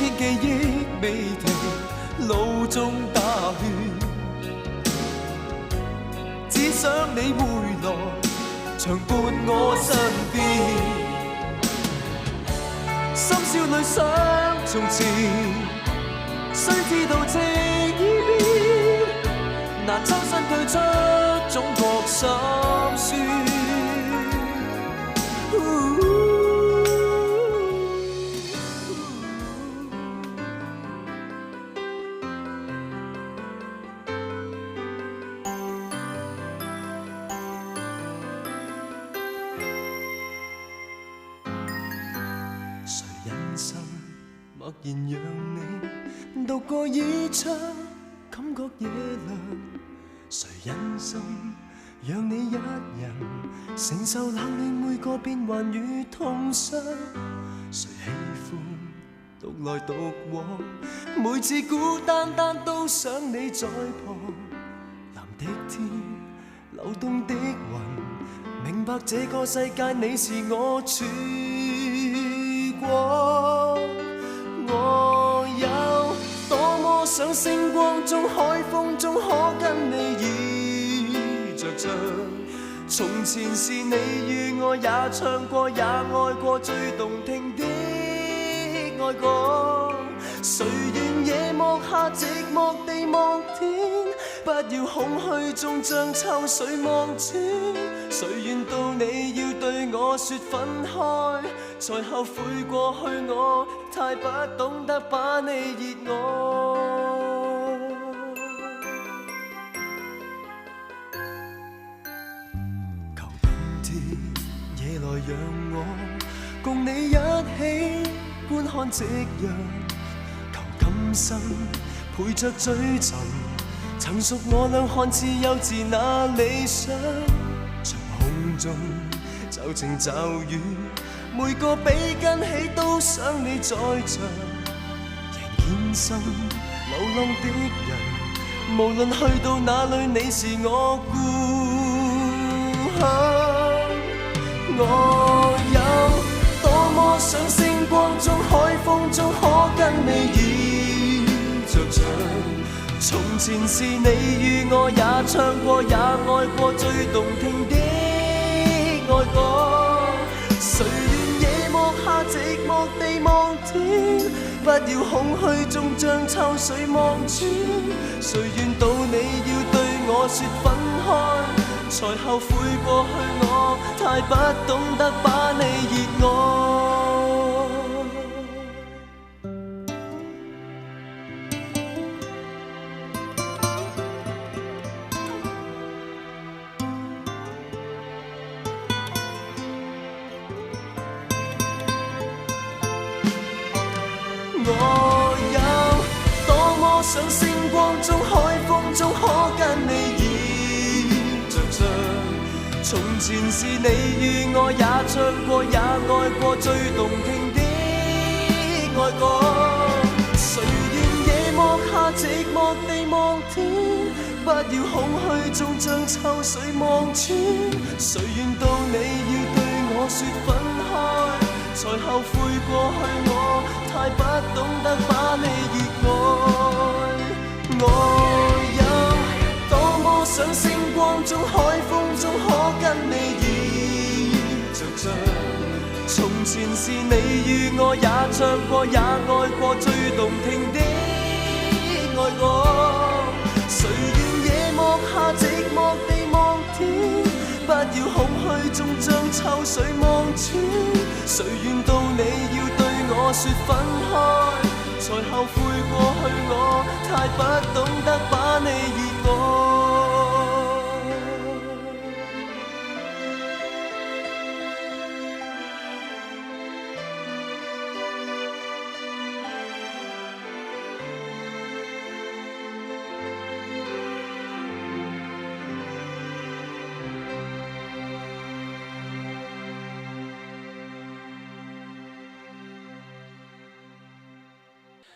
天記憶未停，腦中打圈，只想你回來，常伴我身邊。深宵裏想從前，雖知道情已變，難抽身退出，總覺心酸。誰忍心默然讓你渡過倚窗，感覺夜涼？誰忍心讓你一人承受冷暖每個變幻與痛傷？誰喜歡獨來獨往？每次孤單單都想你在旁。藍的天，流動的雲，明白這個世界你是我曙光。我有多麼想星光中、海風中可跟你倚着唱。從前是你與我也唱過也愛過最動聽的愛歌。誰願夜幕下寂寞地望天，不要空虛中將秋水望穿。誰願到你要對我說分開，才後悔過去我太不懂得把你熱愛。求今天夜來讓我共你一起觀看夕陽，求今生陪着追尋，曾屬我倆看似幼稚那理想。長空中驟晴驟雨，每個比跟起都想你在場。仍堅心流浪的人，無論去到哪裏你是我故鄉。我有多麼想星光中、海風中可跟你倚着唱。從前是你與我也唱過也愛過最動聽的愛歌。誰願夜幕下寂寞地望天，不要空虛中將秋水望穿。誰願到你要對我說分開，才後悔過去我太不懂得把你熱愛。我有多麼想星光中、海風中可跟你倚着唱。從前是你與我也唱過也愛過最動聽的愛歌。誰願夜幕下寂寞地望天，不要空虛中將秋水望穿。誰願到你要對我說分開，才後悔過去我太不懂得把你熱愛。我有多麼想星光中、海風中可跟你倚着唱。從前是你與我也唱過也愛過最動聽的愛歌。誰願夜幕下寂寞地望天，不要空虛中將秋水望穿。誰願到你要對我說分開，才後悔過去我太不懂得把你熱愛。